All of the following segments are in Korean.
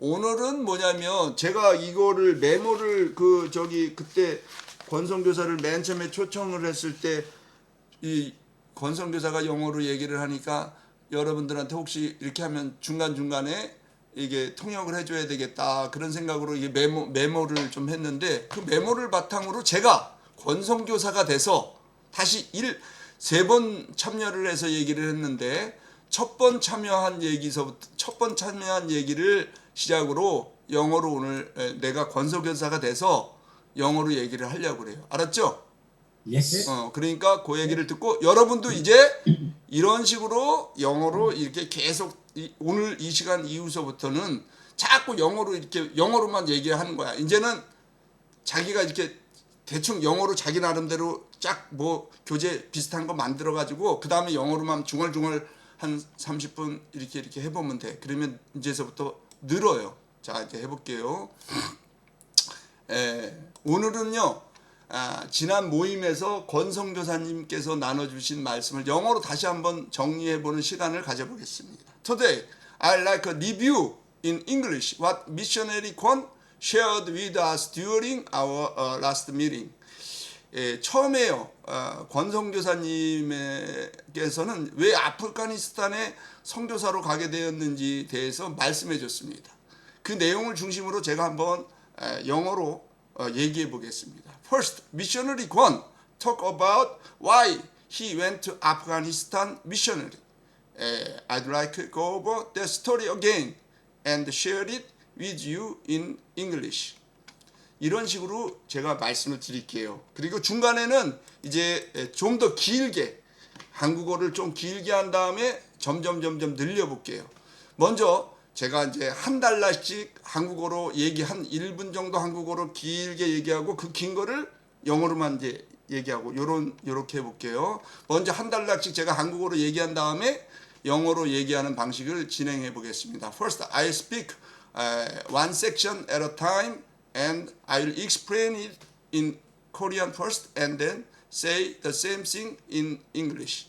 오늘은 뭐냐면 제가 이거를 메모를 그때 권성교사를 맨 처음에 초청을 했을 때 이 권성교사가 영어로 얘기를 하니까 여러분들한테 혹시 이렇게 하면 중간중간에 이게 통역을 해줘야 되겠다 그런 생각으로 이게 메모를 좀 했는데 그 메모를 바탕으로 제가 권성교사가 돼서 다시 세 번 참여를 해서 얘기를 했는데 첫 번 참여한 얘기를 시작으로 영어로 오늘 내가 권성교사가 돼서 영어로 얘기를 하려고 그래요. 알았죠? Yes. 그러니까 그 얘기를 듣고 여러분도 이제 이런 식으로 영어로 이렇게 계속 오늘 이 시간 이후서부터는 자꾸 영어로 이렇게 영어로만 얘기하는 거야. 이제는 자기가 이렇게 대충 영어로 자기 나름대로 쫙 뭐 교재 비슷한 거 만들어 가지고 그 다음에 영어로만 중얼중얼 한 30분 이렇게 해보면 돼. 그러면 이제서부터 늘어요. 자 이제 해볼게요. 오늘은요. 지난 모임에서 권성교사님께서 나눠주신 말씀을 영어로 다시 한번 정리해보는 시간을 가져보겠습니다. Today, I'd like a review in English what missionary Kwon shared with us during our last meeting. 처음에요. 권성교사님께서는 왜 아프가니스탄에 선교사로 가게 되었는지 대해서 말씀해 줬습니다. 그 내용을 중심으로 제가 한번 영어로 얘기해 보겠습니다. First, missionary Kwon talk about why he went to Afghanistan missionary. I'd like to go over the story again and share it with you in English. 이런 식으로 제가 말씀을 드릴게요. 그리고 중간에는 이제 좀 더 길게 한국어를 좀 길게 한 다음에 점점 늘려볼게요. 먼저 제가 이제 한 달러씩 한국어로 한 1분 정도 한국어로 길게 얘기하고 그 긴 거를 영어로만 이제 얘기하고 요렇게 해볼게요. 먼저 한 달러씩 제가 한국어로 얘기한 다음에 영어로 얘기하는 방식을 진행해 보겠습니다. First, I speak one section at a time and I'll explain it in Korean first and then say the same thing in English.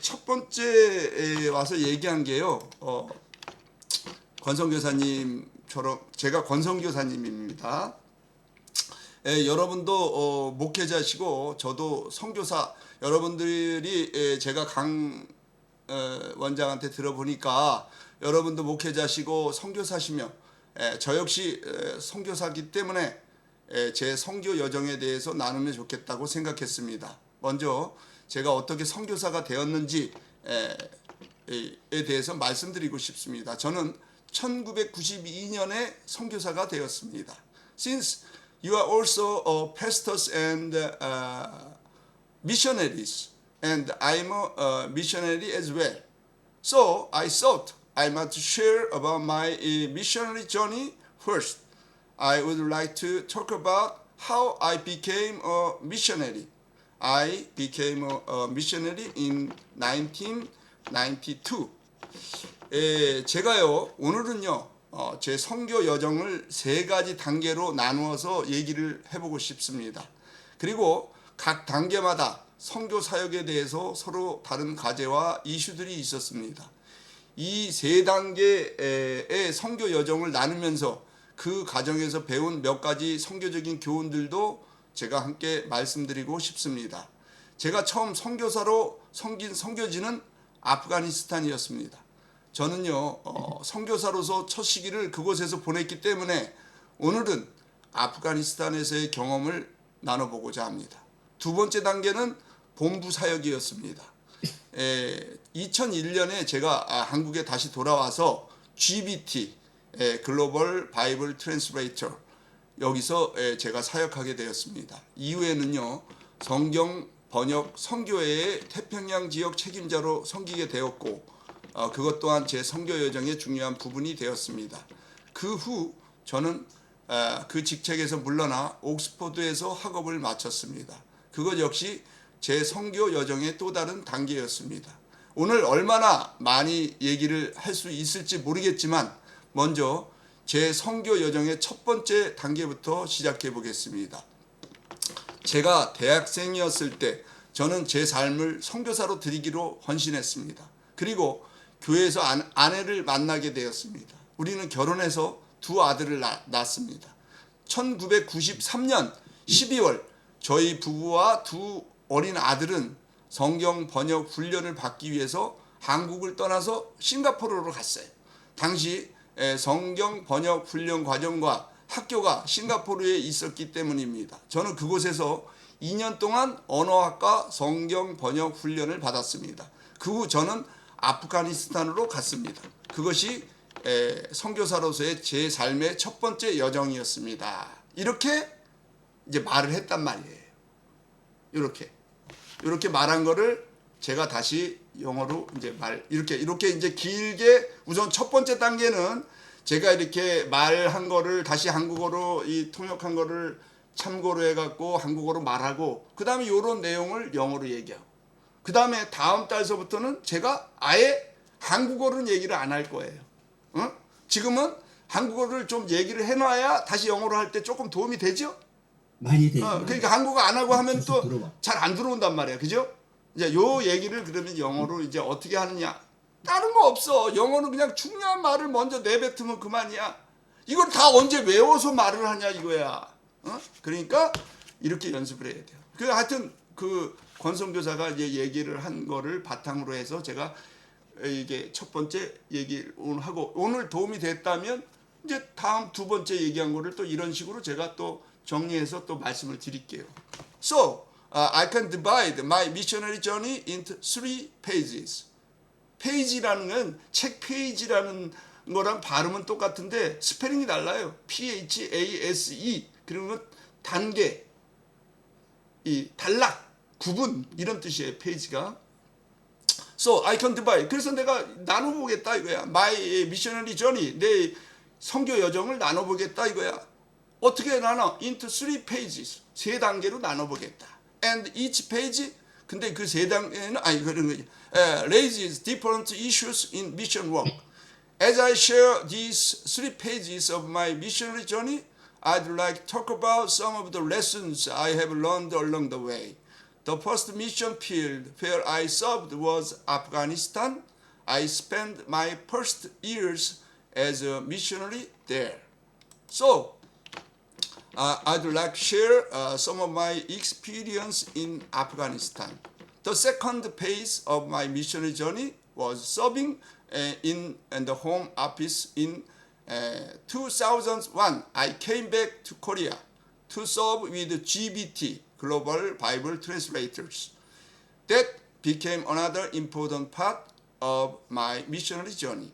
첫 번째 와서 얘기한 게요. 권성교사님처럼 제가 권성교사님입니다. 여러분도 목회자시고 저도 선교사 여러분들이 제가 강 원장한테 들어보니까 여러분도 목회자시고 선교사시며 저 역시 선교사기 때문에 제 선교 여정에 대해서 나누면 좋겠다고 생각했습니다. 먼저 제가 어떻게 선교사가 되었는지에 대해서 말씀드리고 싶습니다. 저는 1992년에 선교사가 되었습니다. Since you are also pastors and missionaries, and I'm a missionary as well. So I thought I must share about my missionary journey first. I would like to talk about how I became a missionary. I became a missionary in 1992. 제가요 오늘은요 제 선교 여정을 세 가지 단계로 나누어서 얘기를 해보고 싶습니다. 그리고 각 단계마다 선교 사역에 대해서 서로 다른 과제와 이슈들이 있었습니다. 이 세 단계의 선교 여정을 나누면서 그 과정에서 배운 몇 가지 선교적인 교훈들도 제가 함께 말씀드리고 싶습니다. 제가 처음 선교사로 섬긴 선교지는 아프가니스탄이었습니다. 저는요 선교사로서 첫 시기를 그곳에서 보냈기 때문에 오늘은 아프가니스탄에서의 경험을 나눠보고자 합니다. 두 번째 단계는 본부 사역이었습니다. 2001년에 제가 한국에 다시 돌아와서 GBT 글로벌 바이블 트랜스레이터 여기서 제가 사역하게 되었습니다. 이후에는요 성경 번역 선교회의 태평양 지역 책임자로 섬기게 되었고 그것 또한 제 선교 여정의 중요한 부분이 되었습니다. 그 후 저는 그 직책에서 물러나 옥스퍼드에서 학업을 마쳤습니다. 그것 역시 제 선교 여정의 또 다른 단계였습니다. 오늘 얼마나 많이 얘기를 할 수 있을지 모르겠지만 먼저 제 선교 여정의 첫 번째 단계부터 시작해 보겠습니다. 제가 대학생이었을 때 저는 제 삶을 선교사로 드리기로 헌신했습니다. 그리고 교회에서 아내를 만나게 되었습니다. 우리는 결혼해서 두 아들을 낳았습니다. 1993년 12월 저희 부부와 두 어린 아들은 성경 번역 훈련을 받기 위해서 한국을 떠나서 싱가포르로 갔어요. 당시 성경 번역 훈련 과정과 학교가 싱가포르에 있었기 때문입니다. 저는 그곳에서 2년 동안 언어학과 성경 번역 훈련을 받았습니다. 그 후 저는 아프가니스탄으로 갔습니다. 그것이 선교사로서의 제 삶의 첫 번째 여정이었습니다. 이렇게 이제 말을 했단 말이에요. 이렇게 말한 거를 제가 다시 영어로 이제 이렇게 이제 길게 우선 첫 번째 단계는 제가 이렇게 말한 거를 다시 한국어로 이 통역한 거를 참고로 해갖고 한국어로 말하고 그 다음에 이런 내용을 영어로 얘기하고 그 다음에 다음 달서부터는 제가 아예 한국어로는 얘기를 안 할 거예요. 지금은 한국어를 좀 얘기를 해놔야 다시 영어로 할 때 조금 도움이 되죠? 많이 되죠. 그러니까 한국어 안 하고 하면 계속 또 들어봐. 잘 안 들어온단 말이야. 그죠? 이제 요 얘기를 그러면 영어로 이제 어떻게 하느냐. 다른 거 없어. 영어는 그냥 중요한 말을 먼저 내뱉으면 그만이야. 이걸 다 언제 외워서 말을 하냐 이거야. 그러니까 이렇게 연습을 해야 돼요. 그 하여튼 그 권성교사가 이제 얘기를 한 거를 바탕으로 해서 제가 이게 첫 번째 얘기를 오늘 하고 오늘 도움이 됐다면 이제 다음 두 번째 얘기한 거를 또 이런 식으로 제가 또 정리해서 또 말씀을 드릴게요. So I can divide my missionary journey into 3 pages. 페이지라는 건 책 페이지라는 거랑 발음은 똑같은데 스페링이 달라요. PHASE 그러면 단계, 이 단락, 구분 이런 뜻이에요. 페이지가. So I can divide. 그래서 내가 나눠보겠다 이거야. My missionary journey, 내 선교 여정을 나눠보겠다 이거야. 어떻게 나눠? Into 3 pages. 세 단계로 나눠보겠다. And each page, 근데 그 세 단계는 그런 거지. Raises different issues in mission work. As I share these 3 pages of my missionary journey, I'd like to talk about some of the lessons I have learned along the way. The first mission field where I served was Afghanistan. I spent my first years as a missionary there. So, I'd like to share some of my experience in Afghanistan. The second phase of my missionary journey was serving in the Home Office in 2001. I came back to Korea to serve with GBT, Global Bible Translators. That became another important part of my missionary journey.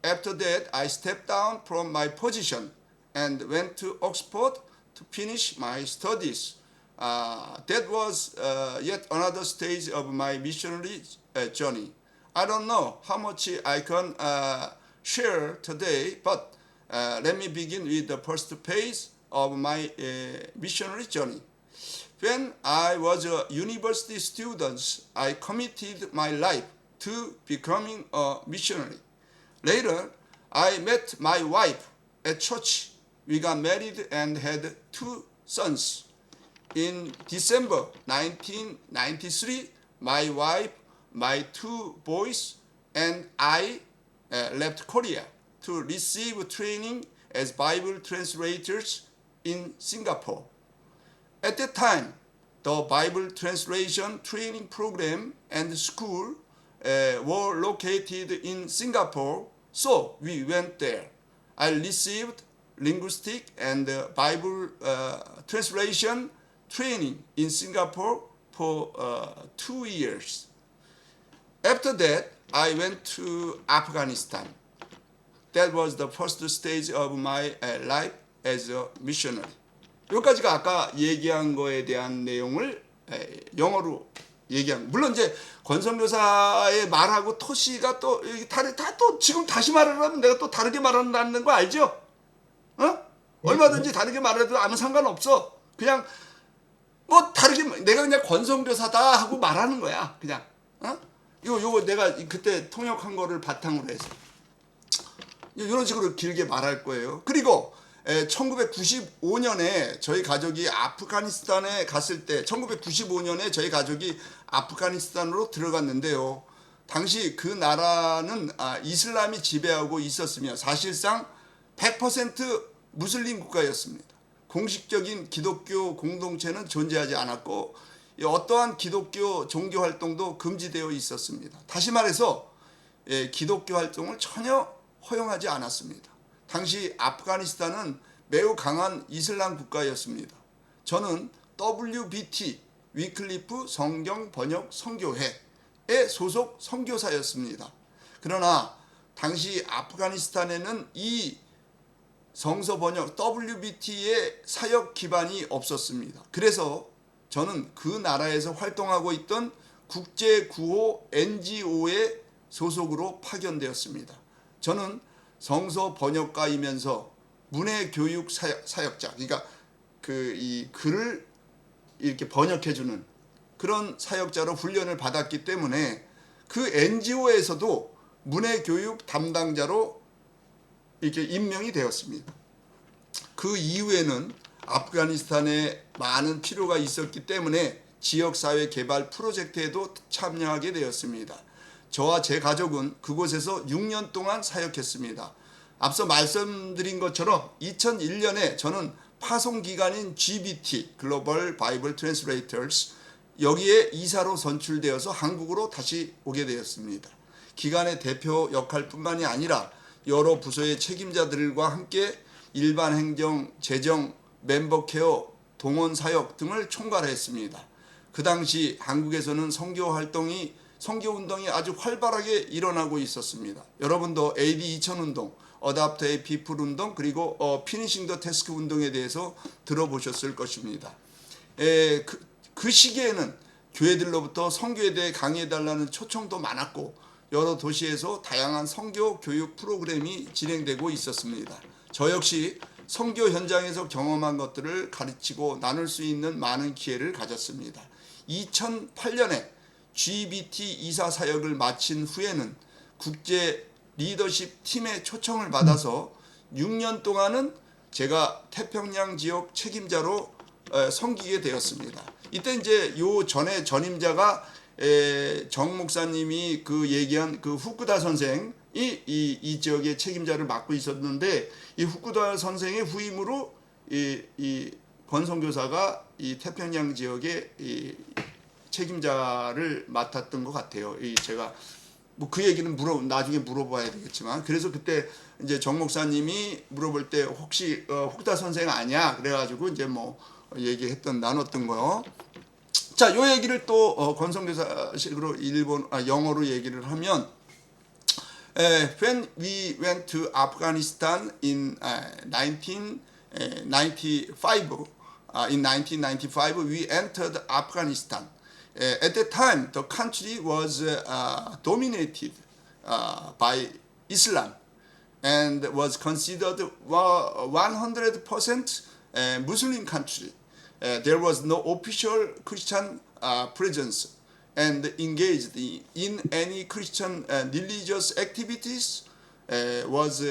After that, I stepped down from my position and went to Oxford to finish my studies. That was yet another stage of my missionary journey. I don't know how much I can share today, but let me begin with the first phase of my missionary journey. When I was a university student, I committed my life to becoming a missionary. Later, I met my wife at church. We got married and had 2 sons. In December 1993, my wife, my 2 boys, and I left Korea to receive training as Bible translators in Singapore. At that time, the Bible translation training program and school were located in Singapore, so we went there. I received linguistic and Bible translation training in Singapore for 2 years. After that, I went to Afghanistan. That was the first stage of my life as a missionary. 여기까지가 아까 얘기한 거에 대한 내용을 영어로 얘기한. 물론 이제 권성교사의 말하고 토시가 또 또 지금 다시 말을 하면 내가 또 다르게 말한다는 거 알죠? 얼마든지 다르게 말해도 아무 상관없어. 그냥 뭐 다르게 내가 그냥 권성교사다 하고 말하는 거야. 그냥 요거 내가 그때 통역한 거를 바탕으로 해서 이런 식으로 길게 말할 거예요. 그리고 1995년에 저희 가족이 아프가니스탄에 갔을 때 1995년에 저희 가족이 아프가니스탄으로 들어갔는데요. 당시 그 나라는 이슬람이 지배하고 있었으며 사실상 100% 무슬림 국가였습니다. 공식적인 기독교 공동체는 존재하지 않았고 어떠한 기독교 종교 활동도 금지되어 있었습니다. 다시 말해서 기독교 활동을 전혀 허용하지 않았습니다. 당시 아프가니스탄은 매우 강한 이슬람 국가였습니다. 저는 WBT 위클리프 성경 번역 선교회에 소속 선교사였습니다. 그러나 당시 아프가니스탄에는 이 성서 번역 WBT의 사역 기반이 없었습니다. 그래서 저는 그 나라에서 활동하고 있던 국제구호 NGO의 소속으로 파견되었습니다. 저는 성서 번역가이면서 문해교육 사역자, 그러니까 이 글을 이렇게 번역해주는 그런 사역자로 훈련을 받았기 때문에 그 NGO에서도 문해교육 담당자로 이렇게 임명이 되었습니다. 그 이후에는 아프가니스탄에 많은 필요가 있었기 때문에 지역사회 개발 프로젝트에도 참여하게 되었습니다. 저와 제 가족은 그곳에서 6년 동안 사역했습니다. 앞서 말씀드린 것처럼 2001년에 저는 파송기관인 GBT, 글로벌 바이블 트랜스레이터스, 여기에 이사로 선출되어서 한국으로 다시 오게 되었습니다. 기관의 대표 역할뿐만이 아니라 여러 부서의 책임자들과 함께 일반 행정, 재정, 멤버 케어, 동원 사역 등을 총괄했습니다. 그 당시 한국에서는 선교 운동이 아주 활발하게 일어나고 있었습니다. 여러분도 AD 2000 운동, Adopt a People 운동, 그리고 Finishing the Task 운동에 대해서 들어보셨을 것입니다. 그 시기에는 교회들로부터 선교에 대해 강의해달라는 초청도 많았고 여러 도시에서 다양한 선교 교육 프로그램이 진행되고 있었습니다. 저 역시 선교 현장에서 경험한 것들을 가르치고 나눌 수 있는 많은 기회를 가졌습니다. 2008년에 GBT 이사 사역을 마친 후에는 국제 리더십 팀의 초청을 받아서 6년 동안은 제가 태평양 지역 책임자로 섬기게 되었습니다. 이때 이제 요 전에 전임자가 정 목사님이 그 얘기한 그 후쿠다 선생이 이 지역의 책임자를 맡고 있었는데 이 후쿠다 선생의 후임으로 이 권선교사가 이 태평양 지역의 이 책임자를 맡았던 것 같아요. 제가 뭐 그 얘기는 나중에 물어봐야 되겠지만, 그래서 그때 이제 정 목사님이 물어볼 때 혹시 후쿠다 선생 아니야? 그래가지고 이제 뭐 나눴던 거요. 자, 요 얘기를 또 권선교사식으로 영어로 얘기를 하면, when we went to Afghanistan in 1995, in 1995 we entered Afghanistan. At that time, the country was dominated by Islam and was considered 100% Muslim country. There was no official Christian presence and engaged in any Christian religious activities was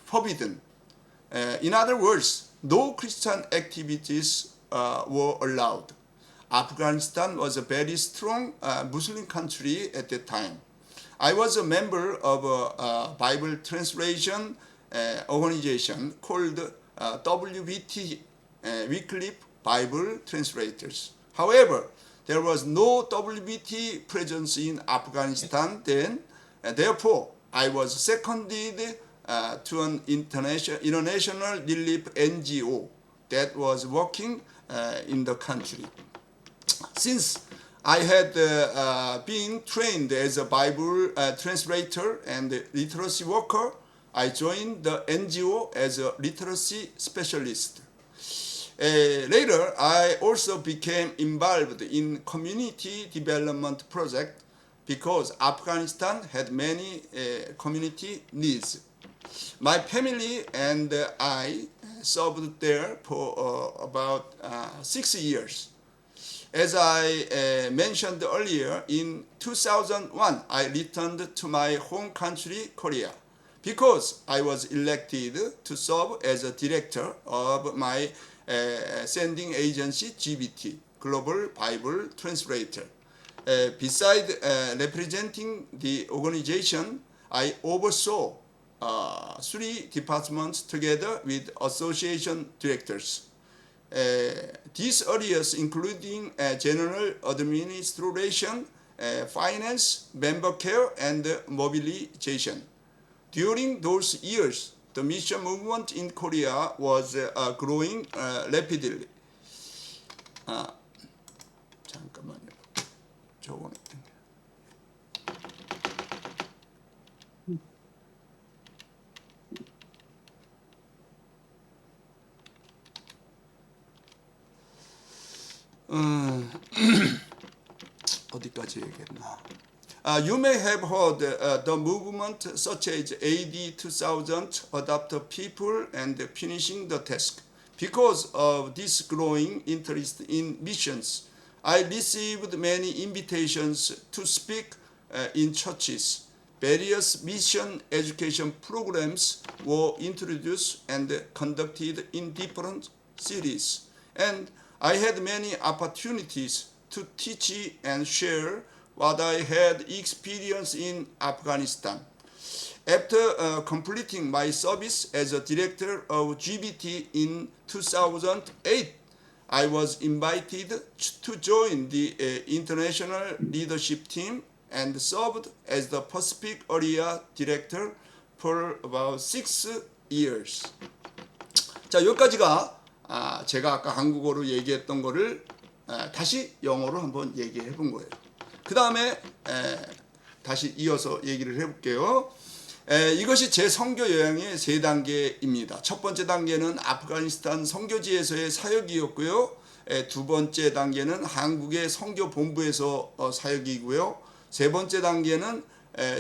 forbidden. In other words, no Christian activities were allowed. Afghanistan was a very strong Muslim country at that time. I was a member of a Bible translation organization called WBT, Wycliffe Bible Translators. However, there was no WBT presence in Afghanistan then, and therefore I was seconded to an international relief NGO that was working in the country. Since I had been trained as a Bible translator and literacy worker, I joined the NGO as a literacy specialist. Later, I also became involved in community development project because Afghanistan had many community needs. My family and I served there for about 6 years. As I mentioned earlier, in 2001, I returned to my home country, Korea, because I was elected to serve as a director of my sending agency, GBT, Global Bible Translator. Besides representing the organization, I oversaw 3 departments together with association directors. These areas including general administration, finance, member care, and mobilization. During those years, the mission movement in Korea was growing rapidly. 잠깐만요. 적어냈던 게. 어디까지 얘기했나? You may have heard the movement such as AD 2000 adapt people and finishing the task. Because of this growing interest in missions, I received many invitations to speak in churches. Various mission education programs were introduced and conducted in different cities, and I had many opportunities to teach and share what I had experienced in Afghanistan. After completing my service as a director of GBT in 2008, I was invited to join the international leadership team and served as the Pacific Area Director for about 6 years. 자, 여기까지가 제가 아까 한국어로 얘기했던 거를 다시 영어로 한번 얘기해 본 거예요. 그 다음에 다시 이어서 얘기를 해볼게요. 이것이 제 선교 여행의 3단계입니다. 첫 번째 단계는 아프가니스탄 선교지에서의 사역이었고요. 두 번째 단계는 한국의 선교 본부에서 사역이고요. 세 번째 단계는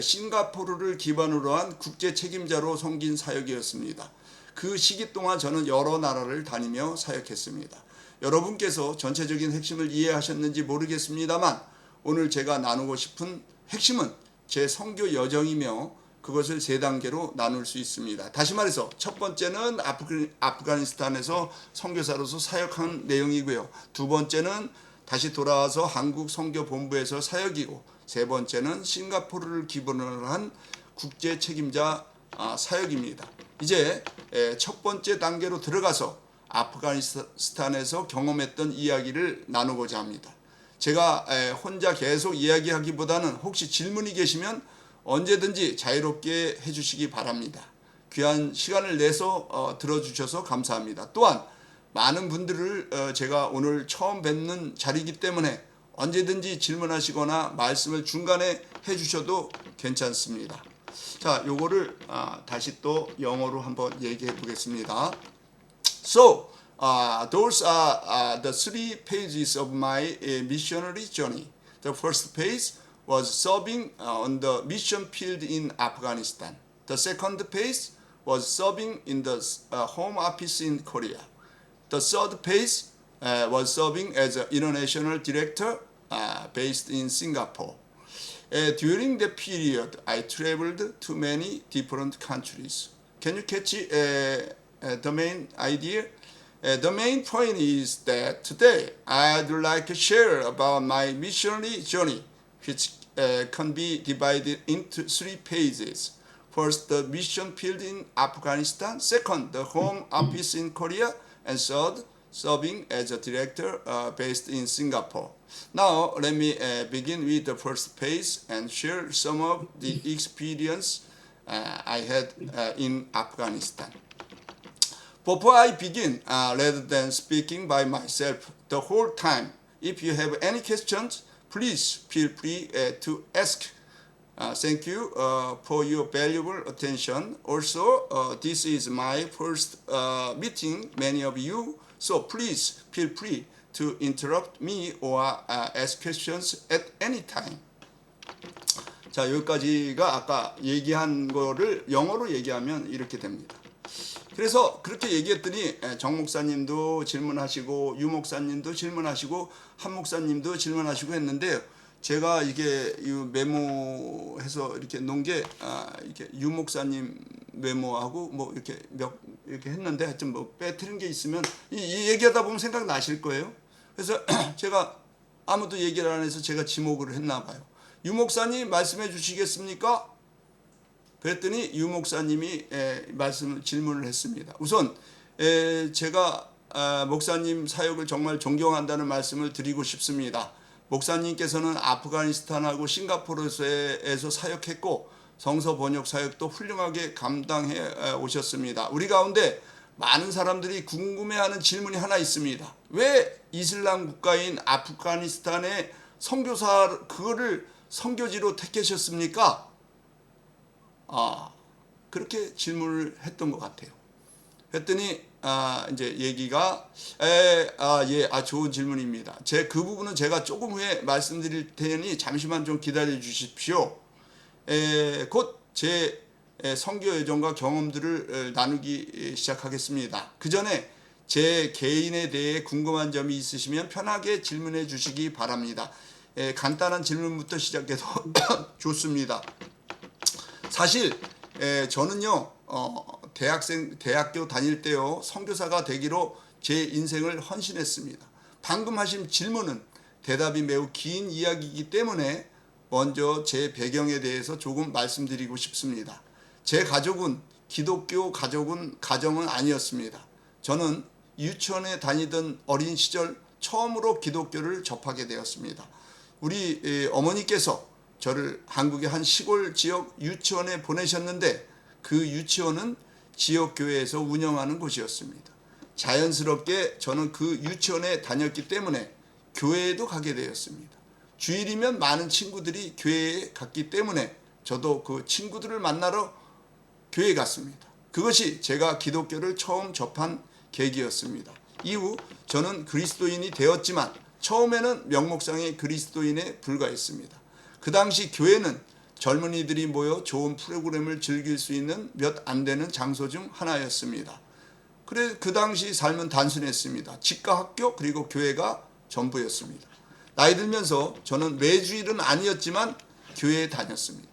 싱가포르를 기반으로 한 국제 책임자로 섬긴 사역이었습니다. 그 시기 동안 저는 여러 나라를 다니며 사역했습니다. 여러분께서 전체적인 핵심을 이해하셨는지 모르겠습니다만 오늘 제가 나누고 싶은 핵심은 제 선교 여정이며 그것을 3단계로 나눌 수 있습니다. 다시 말해서 첫 번째는 아프가니스탄에서 선교사로서 사역한 내용이고요. 두 번째는 다시 돌아와서 한국 선교본부에서 사역이고 세 번째는 싱가포르를 기반으로 한 국제 책임자 사역입니다. 이제 첫 번째 단계로 들어가서 아프가니스탄에서 경험했던 이야기를 나누고자 합니다. 제가 혼자 계속 이야기하기보다는 혹시 질문이 계시면 언제든지 자유롭게 해주시기 바랍니다. 귀한 시간을 내서 들어주셔서 감사합니다. 또한 많은 분들을 제가 오늘 처음 뵙는 자리이기 때문에 언제든지 질문하시거나 말씀을 중간에 해주셔도 괜찮습니다. 자, 요거를 다시 또 영어로 한번 얘기해 보겠습니다. So, those are the 3 pages of my missionary journey. The first page was serving on the mission field in Afghanistan. The second page was serving in the home office in Korea. The third page was serving as an international director based in Singapore. During the period, I traveled to many different countries. Can you catch the main idea? The main point is that today I'd like to share about my missionary journey, which can be divided into 3 pages. First, the mission field in Afghanistan. Second, the home office in Korea. And third, serving as a director based in Singapore. Now, let me begin with the first page and share some of the experience I had in Afghanistan. Before I begin, rather than speaking by myself the whole time, if you have any questions, please feel free to ask. Thank you for your valuable attention. Also, this is my first meeting many of you, so please feel free to interrupt me or ask questions at any time. 자, 여기까지가 아까 얘기한 거를 영어로 얘기하면 이렇게 됩니다. 그래서 그렇게 얘기했더니 정 목사님도 질문하시고 유 목사님도 질문하시고 한 목사님도 질문하시고 했는데 제가 이게 메모해서 이렇게 놓은 게 이렇게 유 목사님 메모하고 뭐 이렇게 이렇게 했는데 하여튼 뭐 빼뜨린 게 있으면 이 얘기하다 보면 생각 나실 거예요. 그래서 제가 아무도 얘기를 안 해서 제가 지목을 했나 봐요. 유 목사님 말씀해 주시겠습니까? 그랬더니 유 목사님이 질문을 했습니다. 우선 제가 목사님 사역을 정말 존경한다는 말씀을 드리고 싶습니다. 목사님께서는 아프가니스탄하고 싱가포르에서 사역했고 성서 번역 사역도 훌륭하게 감당해 오셨습니다. 우리 가운데 많은 사람들이 궁금해하는 질문이 하나 있습니다. 왜 이슬람 국가인 아프가니스탄의 선교사 그거를 선교지로 택하셨습니까? 그렇게 질문을 했던 것 같아요. 했더니 이제 얘기가 좋은 질문입니다. 그 부분은 제가 조금 후에 말씀드릴 테니 잠시만 좀 기다려 주십시오. 곧 제 선교 여정과 경험들을 나누기 시작하겠습니다. 그 전에 제 개인에 대해 궁금한 점이 있으시면 편하게 질문해 주시기 바랍니다. 간단한 질문부터 시작해도 좋습니다. 사실 저는요 대학교 다닐 때요 선교사가 되기로 제 인생을 헌신했습니다. 방금 하신 질문은 대답이 매우 긴 이야기이기 때문에 먼저 제 배경에 대해서 조금 말씀드리고 싶습니다. 제 가족은 기독교 가정은 아니었습니다. 저는 유치원에 다니던 어린 시절 처음으로 기독교를 접하게 되었습니다. 우리 어머니께서 저를 한국의 한 시골 지역 유치원에 보내셨는데 그 유치원은 지역교회에서 운영하는 곳이었습니다. 자연스럽게 저는 그 유치원에 다녔기 때문에 교회에도 가게 되었습니다. 주일이면 많은 친구들이 교회에 갔기 때문에 저도 그 친구들을 만나러 교회에 갔습니다. 그것이 제가 기독교를 처음 접한 계기였습니다. 이후 저는 그리스도인이 되었지만 처음에는 명목상의 그리스도인에 불과했습니다. 그 당시 교회는 젊은이들이 모여 좋은 프로그램을 즐길 수 있는 몇 안 되는 장소 중 하나였습니다. 그래 그 당시 삶은 단순했습니다. 집과 학교 그리고 교회가 전부였습니다. 나이 들면서 저는 매주일은 아니었지만 교회에 다녔습니다.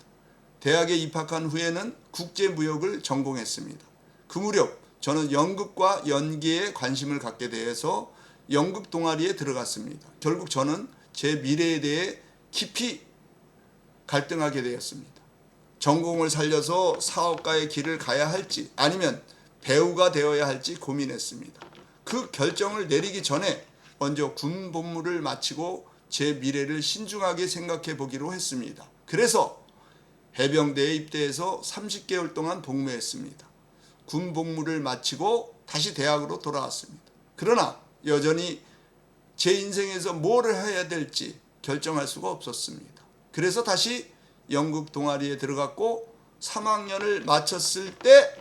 대학에 입학한 후에는 국제무역을 전공했습니다. 그 무렵 저는 연극과 연기에 관심을 갖게 되어서 연극 동아리에 들어갔습니다. 결국 저는 제 미래에 대해 깊이 갈등하게 되었습니다. 전공을 살려서 사업가의 길을 가야 할지 아니면 배우가 되어야 할지 고민했습니다. 그 결정을 내리기 전에 먼저 군 복무를 마치고 제 미래를 신중하게 생각해 보기로 했습니다. 그래서 해병대에 입대해서 30개월 동안 복무했습니다. 군 복무를 마치고 다시 대학으로 돌아왔습니다. 그러나 여전히 제 인생에서 뭘 해야 될지 결정할 수가 없었습니다. 그래서 다시 연극 동아리에 들어갔고 3학년을 마쳤을 때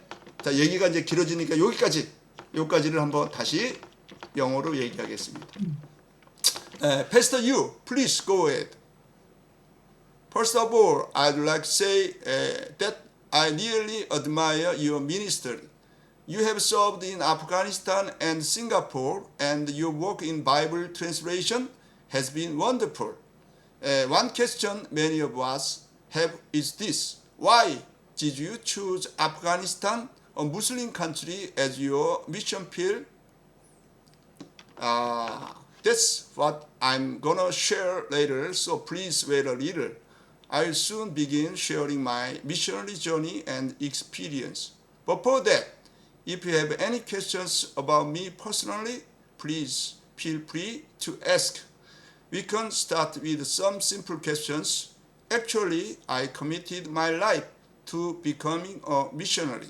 얘기가 이제 길어지니까 여기까지를 한번 다시 영어로 얘기하겠습니다. Pastor Yu, please go ahead. First of all, I'd like to say that I really admire your ministry. You have served in Afghanistan and Singapore, and your work in Bible translation has been wonderful. One question many of us have is this: why did you choose Afghanistan, a Muslim country, as your mission field? That's what I'm gonna share later, so please wait a little. I'll soon begin sharing my missionary journey and experience. But before that, if you have any questions about me personally, please feel free to ask. We can start with some simple questions. Actually, I committed my life to becoming a missionary.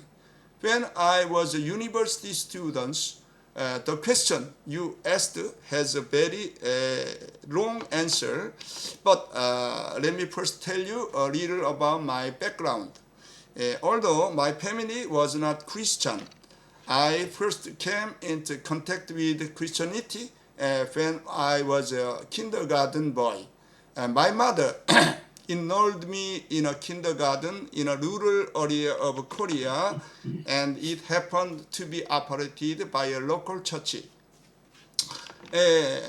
When I was a university student, the question you asked has a very long answer, but let me first tell you a little about my background. Although my family was not Christian, I first came into contact with Christianity when I was a kindergarten boy. My mother enrolled me in a kindergarten in a rural area of Korea, and it happened to be operated by a local church.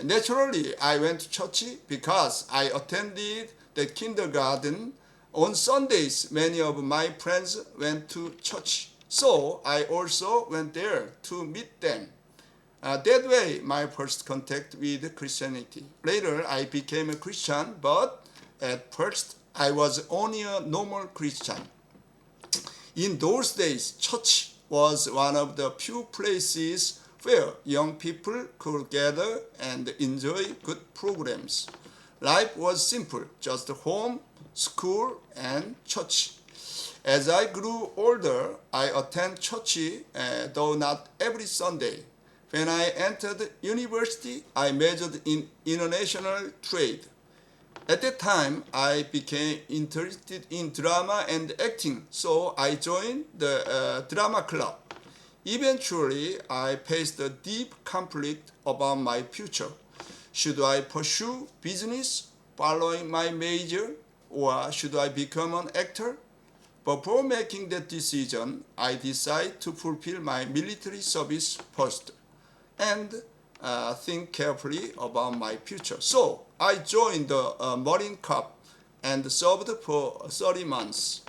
Naturally, I went to church because I attended the kindergarten. On Sundays, many of my friends went to church, so I also went there to meet them. That way, my first contact with Christianity. Later, I became a Christian, but at first, I was only a normal Christian. In those days, church was one of the few places where young people could gather and enjoy good programs. Life was simple, just home, school, and church. As I grew older, I attended church, though not every Sunday. When I entered university, I majored in international trade. At that time, I became interested in drama and acting, so I joined the drama club. Eventually, I faced a deep conflict about my future. Should I pursue business following my major, or should I become an actor? Before making that decision, I decided to fulfill my military service first and think carefully about my future. So I joined the Marine Corps and served for 30 months.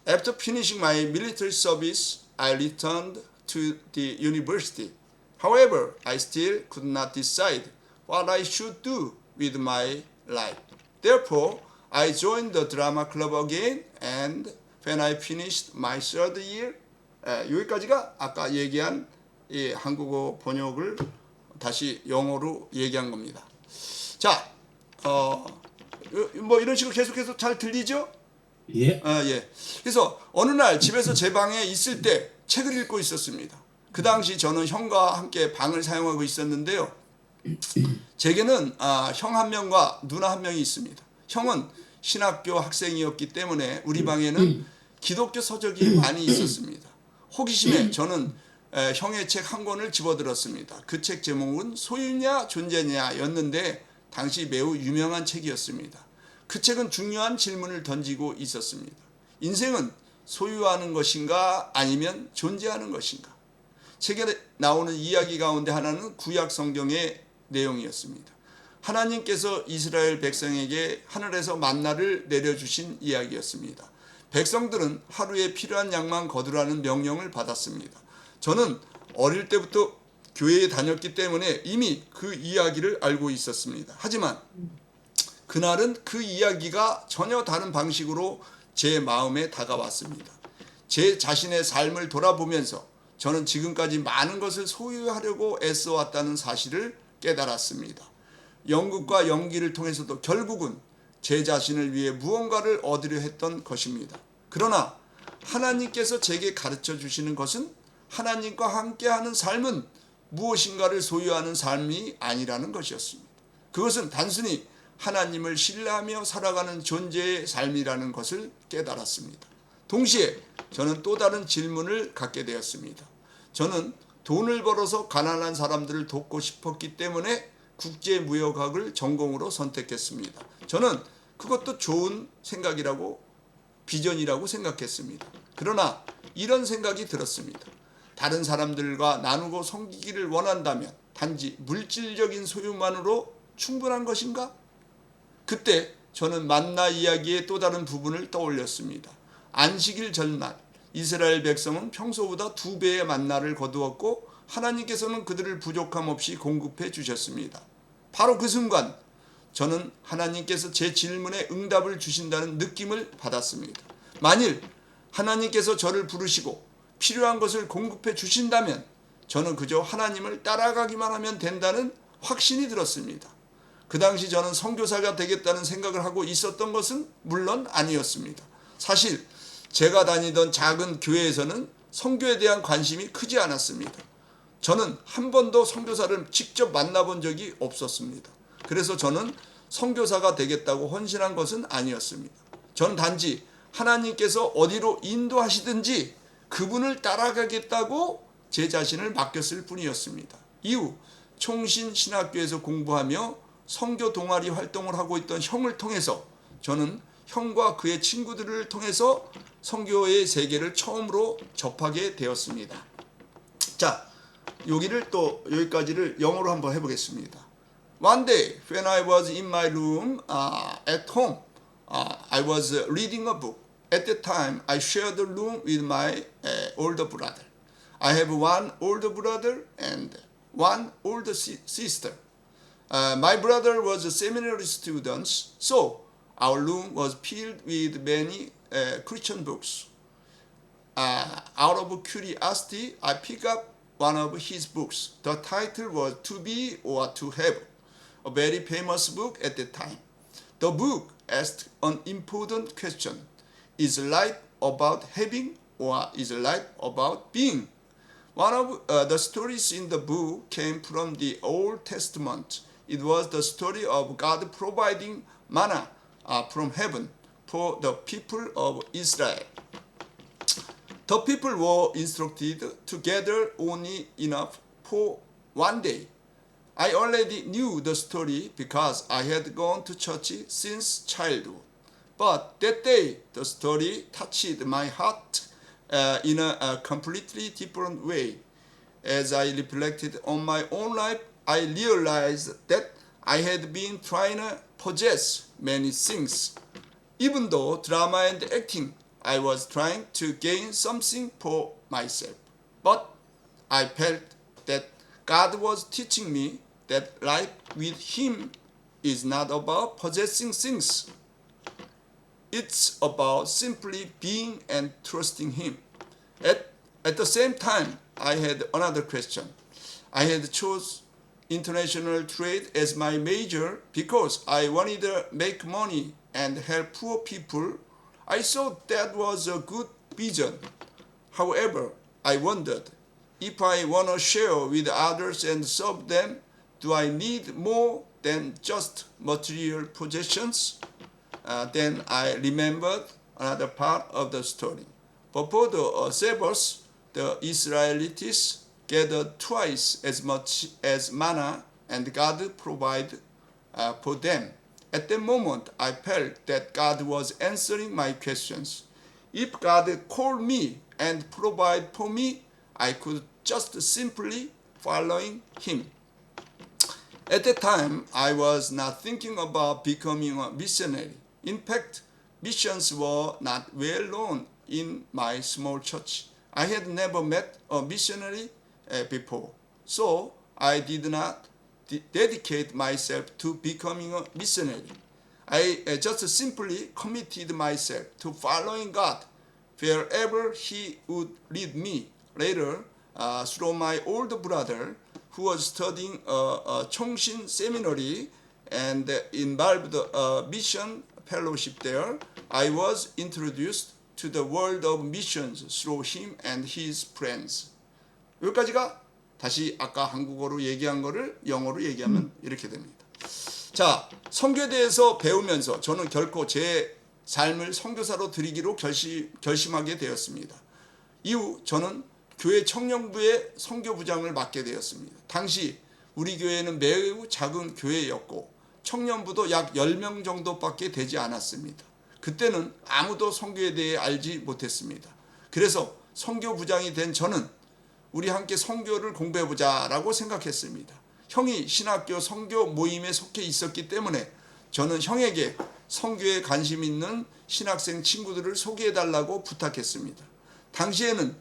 After finishing my military service, I returned to the university. However, I still could not decide what I should do with my life. Therefore, I joined the drama club again, and when I finished my third year, 여기까지가 아까 얘기한 이 한국어 번역을 다시 영어로 얘기한 겁니다. 자, 뭐 이런 식으로 계속해서 잘 들리죠? 예. 예. 그래서 어느 날 집에서 제 방에 있을 때 책을 읽고 있었습니다. 그 당시 저는 형과 함께 방을 사용하고 있었는데요. 제게는 형 한 명과 누나 한 명이 있습니다. 형은 신학교 학생이었기 때문에 우리 방에는 기독교 서적이 많이 있었습니다. 호기심에 저는 형의 책 한 권을 집어들었습니다. 그 책 제목은 소유냐 존재냐 였는데 당시 매우 유명한 책이었습니다. 그 책은 중요한 질문을 던지고 있었습니다. 인생은 소유하는 것인가 아니면 존재하는 것인가? 책에 나오는 이야기 가운데 하나는 구약 성경의 내용이었습니다. 하나님께서 이스라엘 백성에게 하늘에서 만나를 내려주신 이야기였습니다. 백성들은 하루에 필요한 양만 거두라는 명령을 받았습니다. 저는 어릴 때부터 교회에 다녔기 때문에 이미 그 이야기를 알고 있었습니다. 하지만 그날은 그 이야기가 전혀 다른 방식으로 제 마음에 다가왔습니다. 제 자신의 삶을 돌아보면서 저는 지금까지 많은 것을 소유하려고 애써왔다는 사실을 깨달았습니다. 연극과 연기를 통해서도 결국은 제 자신을 위해 무언가를 얻으려 했던 것입니다. 그러나 하나님께서 제게 가르쳐 주시는 것은 하나님과 함께하는 삶은 무엇인가를 소유하는 삶이 아니라는 것이었습니다. 그것은 단순히 하나님을 신뢰하며 살아가는 존재의 삶이라는 것을 깨달았습니다. 동시에 저는 또 다른 질문을 갖게 되었습니다. 저는 돈을 벌어서 가난한 사람들을 돕고 싶었기 때문에 국제무역학을 전공으로 선택했습니다. 저는 그것도 좋은 생각이라고 비전이라고 생각했습니다. 그러나 이런 생각이 들었습니다. 다른 사람들과 나누고 섬기기를 원한다면 단지 물질적인 소유만으로 충분한 것인가? 그때 저는 만나 이야기의 또 다른 부분을 떠올렸습니다. 안식일 전날 이스라엘 백성은 평소보다 2배의 만나를 거두었고 하나님께서는 그들을 부족함 없이 공급해 주셨습니다. 바로 그 순간 저는 하나님께서 제 질문에 응답을 주신다는 느낌을 받았습니다. 만일 하나님께서 저를 부르시고 필요한 것을 공급해 주신다면 저는 그저 하나님을 따라가기만 하면 된다는 확신이 들었습니다. 그 당시 저는 선교사가 되겠다는 생각을 하고 있었던 것은 물론 아니었습니다. 사실 제가 다니던 작은 교회에서는 선교에 대한 관심이 크지 않았습니다. 저는 한 번도 선교사를 직접 만나본 적이 없었습니다. 그래서 저는 선교사가 되겠다고 헌신한 것은 아니었습니다. 저는 단지 하나님께서 어디로 인도하시든지 그분을 따라가겠다고 제 자신을 맡겼을 뿐이었습니다. 이후 총신신학교에서 공부하며 선교 동아리 활동을 하고 있던 형을 통해서 저는 형과 그의 친구들을 통해서 선교의 세계를 처음으로 접하게 되었습니다. 자, 여기까지를 영어로 한번 해보겠습니다. One day, when I was in my room at home, I was reading a book. At that time, I shared the room with my older brother. I have one older brother and one older sister. My brother was a seminary student, so our room was filled with many Christian books. Out of curiosity, I picked up one of his books. The title was To Be or To Have, a very famous book at the time. The book asked an important question. Is life about having or is life about being? One of the stories in the book came from the Old Testament. It was the story of God providing manna from heaven for the people of Israel. The people were instructed to gather only enough for one day. I already knew the story because I had gone to church since childhood. But that day, the story touched my heart in a completely different way. As I reflected on my own life, I realized that I had been trying to possess many things. Even though drama and acting, I was trying to gain something for myself. But I felt that God was teaching me that life with Him is not about possessing things. It's about simply being and trusting Him. At the same time, I had another question. I had chose international trade as my major because I wanted to make money and help poor people. I thought that was a good vision. However, I wondered, if I want to share with others and serve them, do I need more than just material possessions? Then I remembered another part of the story. Before the Sabbath, the Israelites gathered twice as much as manna, and God provided for them. At that moment, I felt that God was answering my questions. If God called me and provided for me, I could just simply following Him. At that time, I was not thinking about becoming a missionary. In fact, missions were not well known in my small church. I had never met a missionary before, so I did not dedicate myself to becoming a missionary. I just simply committed myself to following God wherever He would lead me. Later, through my older brother, who was studying Chongshin Seminary and involved mission fellowship there, I was introduced to the world of missions through him and his friends. 여기까지가 다시 아까 한국어로 얘기한 거를 영어로 얘기하면 이렇게 됩니다. 자, 선교에 대해서 배우면서 저는 결코 제 삶을 선교사로 드리기로 결심하게 되었습니다. 이후 저는 교회 청년부의 선교부장을 맡게 되었습니다. 당시 우리 교회는 매우 작은 교회였고 청년부도 약 10명 정도밖에 되지 않았습니다. 그때는 아무도 선교에 대해 알지 못했습니다. 그래서 선교부장이 된 저는 우리 함께 선교를 공부해보자라고 생각했습니다. 형이 신학교 선교 모임에 속해 있었기 때문에 저는 형에게 선교에 관심 있는 신학생 친구들을 소개해달라고 부탁했습니다. 당시에는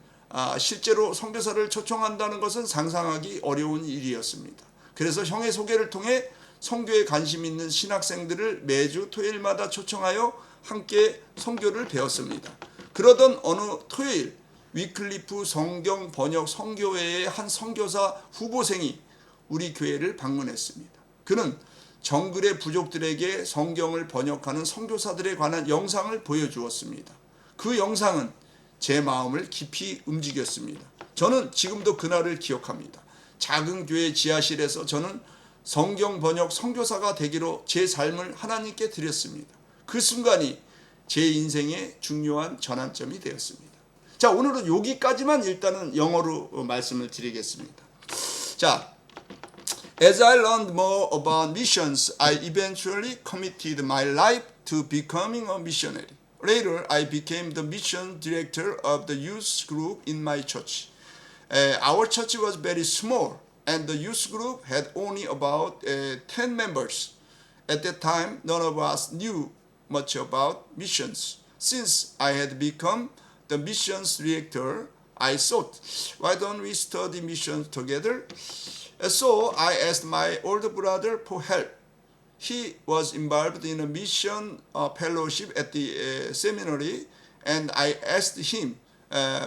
실제로 선교사를 초청한다는 것은 상상하기 어려운 일이었습니다. 그래서 형의 소개를 통해 선교에 관심 있는 신학생들을 매주 토요일마다 초청하여 함께 선교를 배웠습니다. 그러던 어느 토요일 위클리프 성경 번역 선교회의 한 선교사 후보생이 우리 교회를 방문했습니다. 그는 정글의 부족들에게 성경을 번역하는 선교사들에 관한 영상을 보여주었습니다. 그 영상은 제 마음을 깊이 움직였습니다. 저는 지금도 그날을 기억합니다. 작은 교회 지하실에서 저는 성경 번역 선교사가 되기로 제 삶을 하나님께 드렸습니다. 그 순간이 제 인생의 중요한 전환점이 되었습니다. 자, 오늘은 여기까지만 일단은 영어로 말씀을 드리겠습니다. 자, as I learned more about missions, I eventually committed my life to becoming a missionary. Later, I became the mission director of the youth group in my church. Our church was very small, and the youth group had only about 10 members. At that time, none of us knew much about missions. Since I had become the missions director, I thought, why don't we study missions together? So I asked my older brother for help. He was involved in a mission fellowship at the seminary, and I asked him,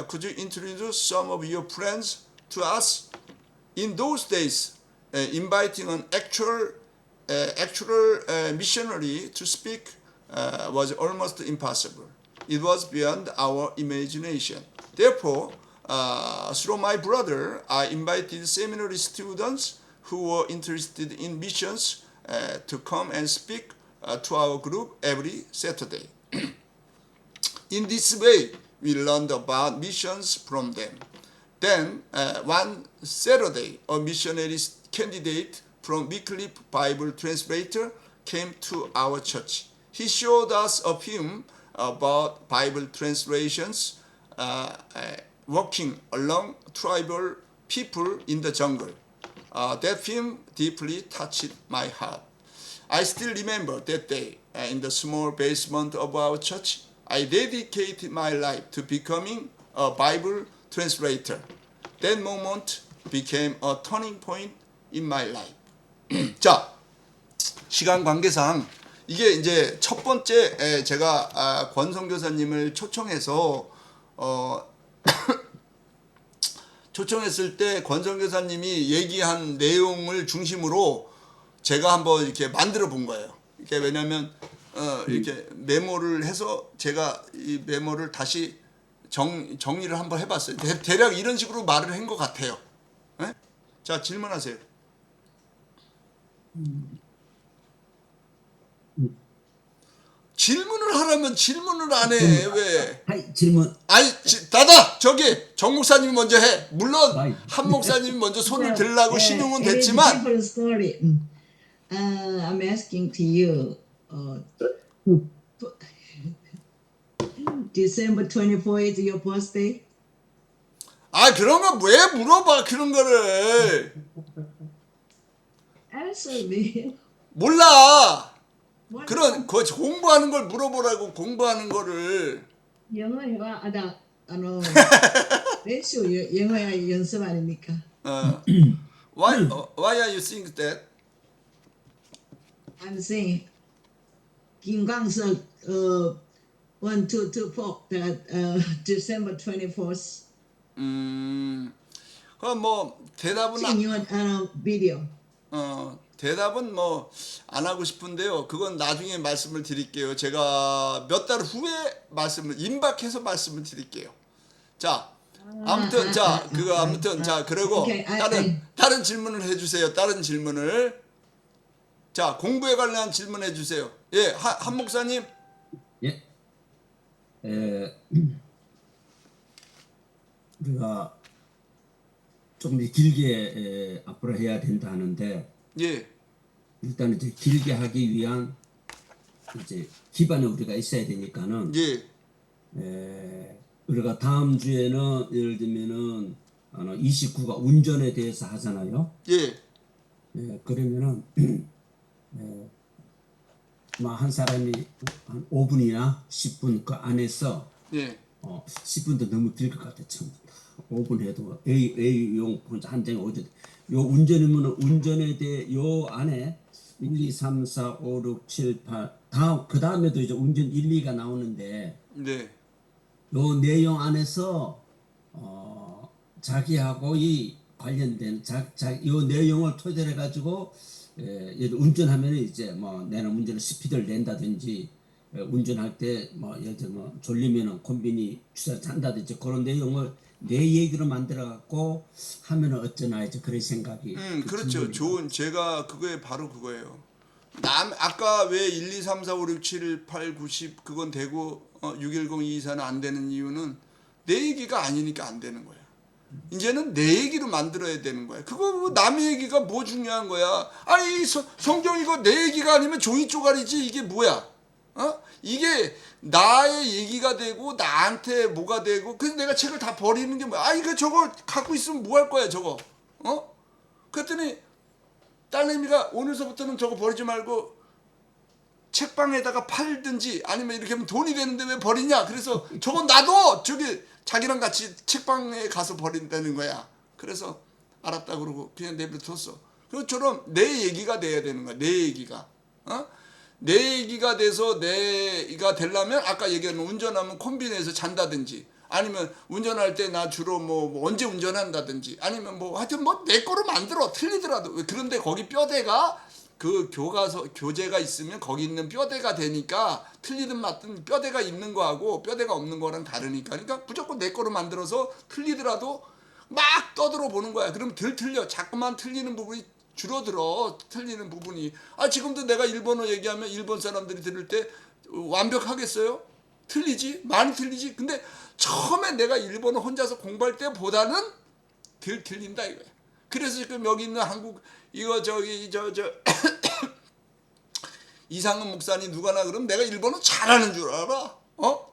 could you introduce some of your friends to us? In those days, inviting an actual missionary to speak was almost impossible. It was beyond our imagination. Therefore, through my brother, I invited seminary students who were interested in missions to come and speak to our group every Saturday. In this way, we learned about missions from them. Then, one Saturday, a missionary candidate from Wycliffe Bible Translator came to our church. He showed us a film about Bible translations working along tribal people in the jungle. That film deeply touched my heart. I still remember that day in the small basement of our church. I dedicated my life to becoming a Bible translator. That moment became a turning point in my life. 자, 시간 관계상 이게 이제 첫 번째 제가 권 선교사님을 초청해서 초청했을 때 권 선교사님이 얘기한 내용을 중심으로 제가 한번 이렇게 만들어 본 거예요. 이게 왜냐하면 이렇게 메모를 해서 제가 이 메모를 다시 정리를 한번 해봤어요. 대략 이런 식으로 말을 한 것 같아요. 네? 자, 질문하세요. 질문을 하라면 질문을 안 해. 왜? 하이, 질문. 아니, 다다 저기 정 목사님이 먼저 해. 물론 한 목사님이 먼저 손을 들라고 신용은 It is a 됐지만 different story. I'm asking to you. December 24th is your birthday. 아, 그런 거 왜 물어봐, 그런 거를. Answer me. 몰라. What 그런 그 공부하는 걸 물어보라고. 공부하는 거를. 영어 해봐.練習 영어 연습 아닙니까? Why are you saying that? I'm saying 김광석 1, 2, 2, 4 that December 24th. 그럼 뭐 대답은 Seen your video. 대답은 뭐 안 하고 싶은데요. 그건 나중에 말씀을 드릴게요. 제가 몇 달 후에 말씀을 임박해서 말씀을 드릴게요. 자, 아무튼 자, 그리고 Okay, 다른 질문을 해주세요. 다른 질문을. 자, 공부에 관련한 질문 해주세요. 예, 한 목사님. 예. 우리가 조금 길게 앞으로 해야 된다 하는데 예, 일단 이제 길게 하기 위한 이제 기반에 우리가 있어야 되니까는 예, 우리가 다음 주에는 예를 들면은 29가 운전에 대해서 하잖아요. 예, 그러면은 한 사람이 한 5분이나 10분 그 안에서 예, 10분도 너무 길 것 같아. 참 5분 해도 A용 한 장에 오죠. 요 운전이면은 운전에 대해 요 안에 1, 2, 3, 4, 5, 6, 7, 8 다음 그 다음에도 이제 운전 1, 2가 나오는데 네, 요 내용 안에서 자기하고 이 관련된 요 내용을 토대로 해 가지고 운전하면 이제 뭐 내가 운전을 스피드를 낸다든지 운전할 때 뭐 예를 들어 뭐 졸리면은 콤비니 주사 잔다든지 그런 내용을 내 얘기로 만들어 갖고 하면은 어쩌나 이제 그런 생각이 그렇죠. 좋은 제가 그거에 바로 그거예요. 아까 왜 1, 2, 3, 4, 5, 6, 7, 8, 9, 10 그건 되고 610, 224는 안 되는 이유는 내 얘기가 아니니까 안 되는 거야. 이제는 내 얘기로 만들어야 되는 거야. 그거 뭐 남의 얘기가 뭐 중요한 거야. 아니 성경 이거 내 얘기가 아니면 종이 쪼가리지 이게 뭐야. 이게 나의 얘기가 되고 나한테 뭐가 되고 그래서 내가 책을 다 버리는 게 뭐야. 이거 저거 갖고 있으면 뭐 할 거야 저거. 그랬더니 딸내미가 오늘서부터는 저거 버리지 말고 책방에다가 팔든지 아니면 이렇게 하면 돈이 되는데 왜 버리냐. 그래서 저건 나도 저기 자기랑 같이 책방에 가서 버린다는 거야. 그래서 알았다 그러고 그냥 내버려뒀어. 그것처럼 내 얘기가 돼야 되는 거야. 내 얘기가. 내 얘기가 돼서 내가 되려면 아까 얘기한 운전하면 콤비니에서 잔다든지 아니면 운전할 때 나 주로 뭐 언제 운전한다든지 아니면 뭐 하여튼 뭐 내 거로 만들어. 틀리더라도. 그런데 거기 뼈대가 그 교재가 있으면 거기 있는 뼈대가 되니까 틀리든 맞든 뼈대가 있는 거하고 뼈대가 없는 거랑 다르니까. 그러니까 무조건 내 거로 만들어서 틀리더라도 막 떠들어 보는 거야. 그럼 덜 틀려. 자꾸만 틀리는 부분이 줄어들어. 틀리는 부분이. 지금도 내가 일본어 얘기하면 일본 사람들이 들을 때 완벽하겠어요? 틀리지? 많이 틀리지? 근데 처음에 내가 일본어 혼자서 공부할 때보다는 덜 틀린다 이거야. 그래서 지금 여기 있는 한국 이거 저기 저 이상은 목사님 누가나 그러면 내가 일본어 잘하는 줄 알아?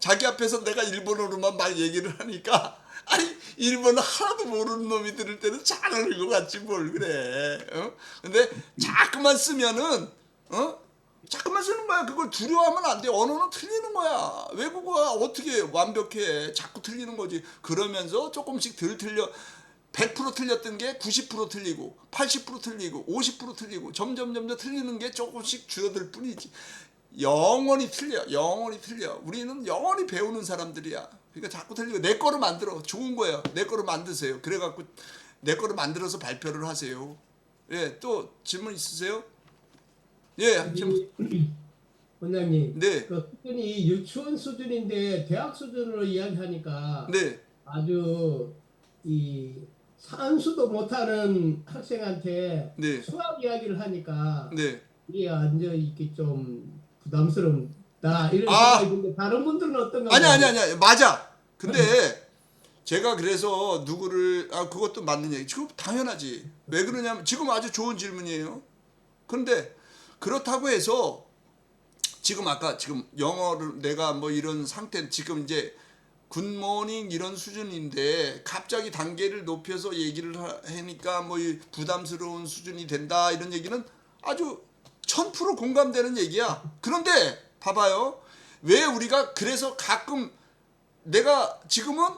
자기 앞에서 내가 일본어로만 막 얘기를 하니까 아니 일본어 하나도 모르는 놈이 들을 때는 잘하는 것 같지 뭘 그래. 근데 자꾸만 쓰면은 자꾸만 쓰는 거야. 그걸 두려워하면 안 돼. 언어는 틀리는 거야. 외국어가 어떻게 완벽해. 자꾸 틀리는 거지. 그러면서 조금씩 덜 틀려. 100% 틀렸던 게 90% 틀리고 80% 틀리고 50% 틀리고 점점 틀리는 게 조금씩 줄어들 뿐이지. 영원히 틀려. 영원히 틀려. 우리는 영원히 배우는 사람들이야. 그러니까 자꾸 틀리고 내 거로 만들어. 좋은 거예요. 내 거로 만드세요. 그래갖고 내 거로 만들어서 발표를 하세요. 예, 또 질문 있으세요? 예, 질문. 원장님, 네, 그 수준이 유치원 수준인데 대학 수준으로 이야기하니까 네, 아주 이 산수도 못하는 학생한테 네, 수학 이야기를 하니까 네. 이게 완전 이게 좀 부담스럽다 이런 아, 생각이 드는데 다른 분들은 어떤가? 아니야. 맞아. 근데 제가 그래서 누구를 그것도 맞는 얘기. 지금 당연하지. 왜 그러냐면 지금 아주 좋은 질문이에요. 그런데 그렇다고 해서 지금 아까 지금 영어를 내가 뭐 이런 상태 지금 이제 굿모닝 이런 수준인데 갑자기 단계를 높여서 얘기를 하니까 뭐 부담스러운 수준이 된다 이런 얘기는 아주 1000% 공감되는 얘기야. 그런데 봐봐요. 왜 우리가 그래서 가끔 내가 지금은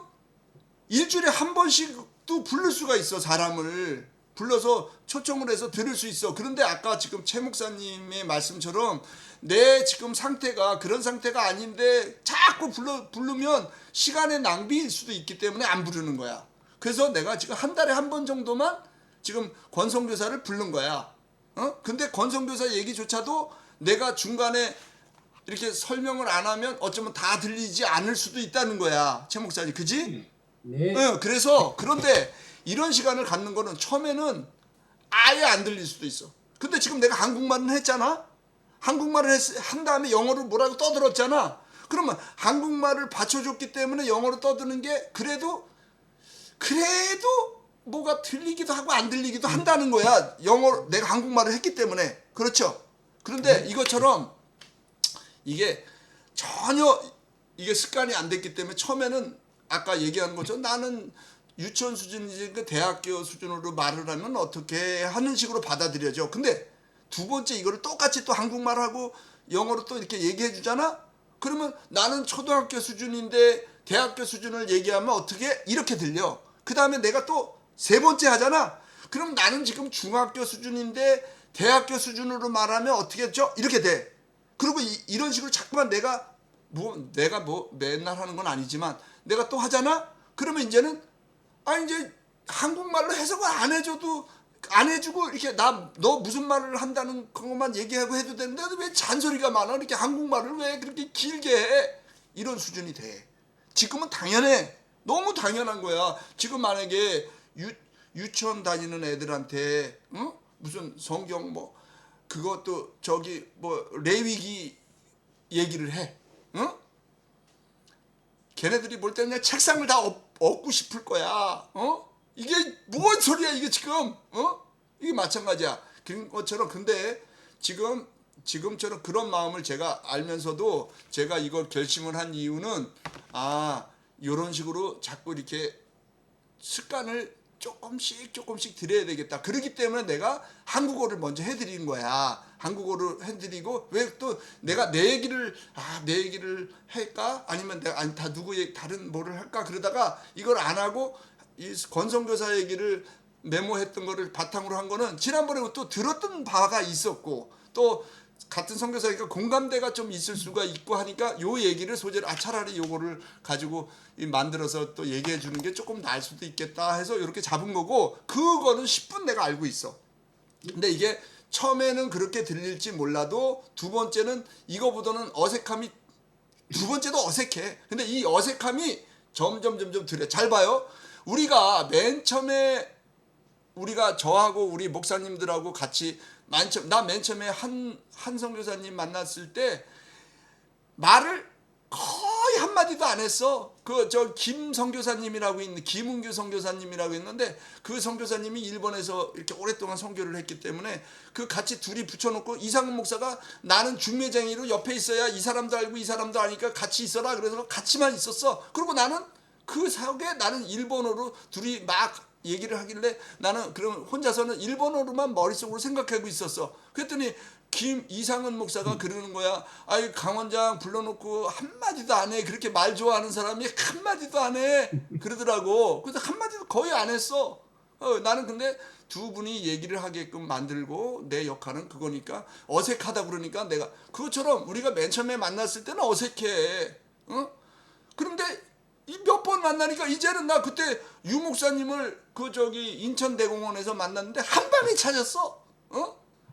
일주일에 한 번씩도 부를 수가 있어. 사람을 불러서 초청을 해서 들을 수 있어. 그런데 아까 지금 최 목사님의 말씀처럼 내 지금 상태가 그런 상태가 아닌데 자꾸 부르면 시간의 낭비일 수도 있기 때문에 안 부르는 거야. 그래서 내가 지금 한 달에 한 번 정도만 지금 권성교사를 부른 거야. 근데 권성교사 얘기조차도 내가 중간에 이렇게 설명을 안 하면 어쩌면 다 들리지 않을 수도 있다는 거야. 최 목사님. 그지? 네. 그래서 그런데 이런 시간을 갖는 거는 처음에는 아예 안 들릴 수도 있어. 근데 지금 내가 한국말은 했잖아. 한국말을 한 다음에 영어로 뭐라고 떠들었잖아. 그러면 한국말을 받쳐줬기 때문에 영어로 떠드는 게 그래도 뭐가 들리기도 하고 안 들리기도 한다는 거야. 영어 내가 한국말을 했기 때문에. 그렇죠. 그런데 이것처럼 이게 전혀 이게 습관이 안 됐기 때문에 처음에는 아까 얘기한 것처럼 나는 유치원 수준이지 그 대학교 수준으로 말을 하면 어떻게 하는 식으로 받아들여져. 근데 두 번째 이거를 똑같이 또 한국말하고 영어로 또 이렇게 얘기해 주잖아. 그러면 나는 초등학교 수준인데 대학교 수준을 얘기하면 어떻게 이렇게 들려. 그 다음에 내가 또 세 번째 하잖아. 그럼 나는 지금 중학교 수준인데 대학교 수준으로 말하면 어떻게 했죠? 이렇게 돼. 그리고 이런 식으로 자꾸만 내가 맨날 하는 건 아니지만 내가 또 하잖아. 그러면 이제는 이제 한국말로 해석을 안 해줘도 안 해주고 이렇게 너 무슨 말을 한다는 것만 얘기하고 해도 되는데 왜 잔소리가 많아? 이렇게 한국말을 왜 그렇게 길게 해? 이런 수준이 돼. 지금은 당연해. 너무 당연한 거야. 지금 만약에 유치원 다니는 애들한테 무슨 성경 뭐 그것도 저기 뭐 레위기 얘기를 해. 걔네들이 볼 때는 그냥 책상을 다 엎고 싶을 거야. 이게 뭔 소리야 이게 지금. 이게 마찬가지야. 그런 것처럼 근데 지금처럼 그런 마음을 제가 알면서도 제가 이걸 결심을 한 이유는 이런 식으로 자꾸 이렇게 습관을 조금씩 들여야 되겠다. 그렇기 때문에 내가 한국어를 먼저 해드리는 거야. 한국어를 해드리고 왜 또 내가 내 얘기를 할까? 아니면 내가 다른 뭐를 할까? 그러다가 이걸 안 하고 이 권성교사 얘기를 메모했던 거를 바탕으로 한 거는 지난번에 또 들었던 바가 있었고 또 같은 선교사니까 공감대가 좀 있을 수가 있고 하니까 요 얘기를 소재로 차라리 요거를 가지고 만들어서 또 얘기해 주는 게 조금 나을 수도 있겠다 해서 이렇게 잡은 거고 그거는 10분 내가 알고 있어. 근데 이게 처음에는 그렇게 들릴지 몰라도 두 번째는 이거보다는 어색함이 두 번째도 어색해. 근데 이 어색함이 점점 들려. 잘 봐요. 우리가 맨 처음에 우리가 저하고 우리 목사님들하고 같이 나 맨 처음에 한 선교사님 만났을 때 말을 거의 한마디도 안 했어. 그 저 김 선교사님이라고 있는 김은규 선교사님이라고 있는데 그 선교사님이 일본에서 이렇게 오랫동안 선교를 했기 때문에 그 같이 둘이 붙여놓고 이상훈 목사가 나는 중매쟁이로 옆에 있어야 이 사람도 알고 이 사람도 아니까 같이 있어라 그래서 같이만 있었어. 그리고 나는 그 사역에 나는 일본어로 둘이 막 얘기를 하길래 나는 그럼 혼자서는 일본어로만 머릿속으로 생각하고 있었어. 그랬더니 이상은 목사가 그러는 거야. 아이 강 원장 불러놓고 한마디도 안 해. 그렇게 말 좋아하는 사람이 한마디도 안 해. 그러더라고. 그래서 한마디도 거의 안 했어. 나는 근데 두 분이 얘기를 하게끔 만들고 내 역할은 그거니까 어색하다 그러니까 내가 그것처럼 우리가 맨 처음에 만났을 때는 어색해. 그런데 몇 번 만나니까 이제는 나 그때 유 목사님을 그 저기 인천대공원에서 만났는데 한 방에 찾았어.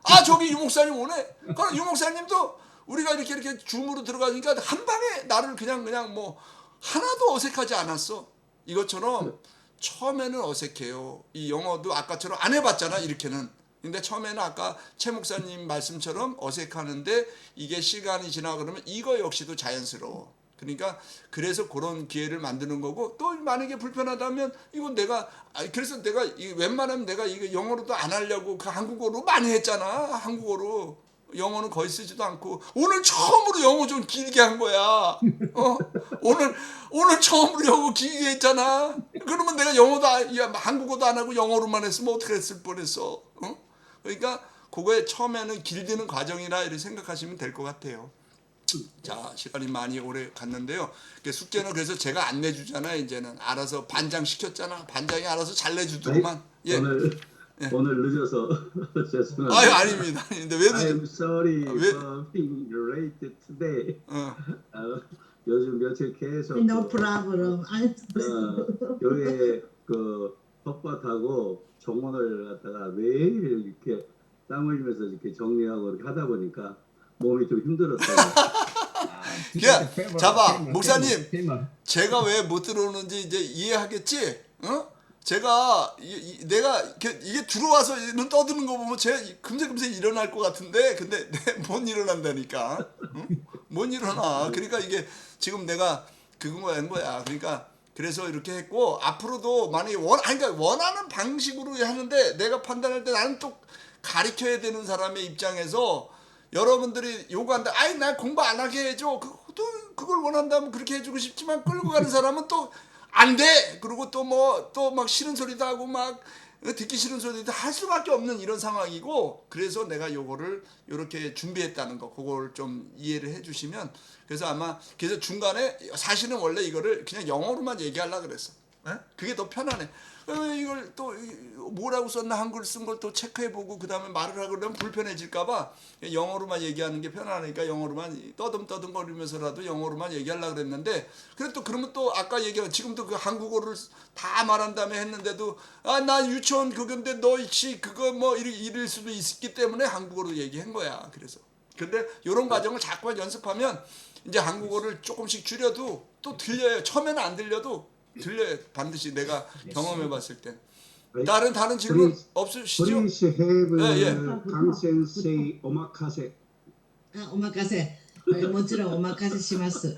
아 저기 유 목사님 오네. 그럼 유 목사님도 우리가 이렇게 줌으로 들어가니까 한 방에 나를 그냥 뭐 하나도 어색하지 않았어. 이것처럼 처음에는 어색해요. 이 영어도 아까처럼 안 해봤잖아 이렇게는. 근데 처음에는 아까 최 목사님 말씀처럼 어색하는데 이게 시간이 지나고 그러면 이거 역시도 자연스러워. 그러니까 그래서 그런 기회를 만드는 거고 또 만약에 불편하다면 이건 내가 그래서 내가 웬만하면 내가 이거 영어로도 안 하려고 그 한국어로 많이 했잖아. 한국어로 영어는 거의 쓰지도 않고 오늘 처음으로 영어 좀 길게 한 거야. 오늘 처음으로 영어 길게 했잖아. 그러면 내가 영어도 한국어도 안 하고 영어로만 했으면 어떻게 했을 뻔했어. 그러니까 그거에 처음에는 길드는 과정이라 이렇게 생각하시면 될 것 같아요. 자, 시간이 많이 오래 갔는데요. 숙제는 그래서 제가 안 내주잖아요. 이제는 알아서 반장 시켰잖아. 반장이 알아서 잘 내주더만. 예. 오늘 늦어서 죄송합니다. 아유 아닙니다. 근데 왜 늦어? I'm sorry for being late today. 요즘 며칠 계속 No problem. 교회 그 텃밭하고 정원을 갖다가 매일 이렇게 땀 흘리면서 이렇게 정리하고 이렇게 하다 보니까 몸이 좀 힘들었어요. 자봐 목사님 제가 왜 못 들어오는지 이제 이해하겠지? 제가 내가 이게 들어와서는 떠드는 거 보면 제가 금세 일어날 것 같은데 근데 못 일어난다니까. 못 일어나. 그러니까 이게 지금 내가 그거인 거야. 그러니까 그래서 이렇게 했고 앞으로도 만약에 그러니까 원하는 방식으로 하는데 내가 판단할 때 나는 또 가르쳐야 되는 사람의 입장에서 여러분들이 요구한다. 아이 나 공부 안 하게 해줘. 그걸 원한다면 그렇게 해주고 싶지만 끌고 가는 사람은 또 안 돼. 그리고 또 막 싫은 소리도 하고 막 듣기 싫은 소리도 할 수밖에 없는 이런 상황이고 그래서 내가 요거를 요렇게 준비했다는 거 그걸 좀 이해를 해주시면 그래서 아마 그래서 중간에 사실은 원래 이거를 그냥 영어로만 얘기하려고 그랬어. 그게 더 편하네. 이걸 또 뭐라고 썼나 한글 쓴 걸 또 체크해보고 그 다음에 말을 하고 그러면 불편해질까봐 영어로만 얘기하는 게 편하니까 영어로만 떠듬떠듬거리면서라도 영어로만 얘기하려고 그랬는데 그래도 그러면 또 아까 얘기한 지금도 그 한국어를 다 말한 다음에 했는데도 나 유치원 그건데 너 혹시 그거 뭐 이럴 수도 있기 때문에 한국어로 얘기한 거야. 그래서 근데 이런 과정을 자꾸만 연습하면 이제 한국어를 조금씩 줄여도 또 들려요. 처음에는 안 들려도 들려요. 반드시 내가 경험해봤을 때. 다른 질문 없으시죠? Please have 예. 강센세이 오마카세. 오마카세. 모처럼 오마카세 시마스.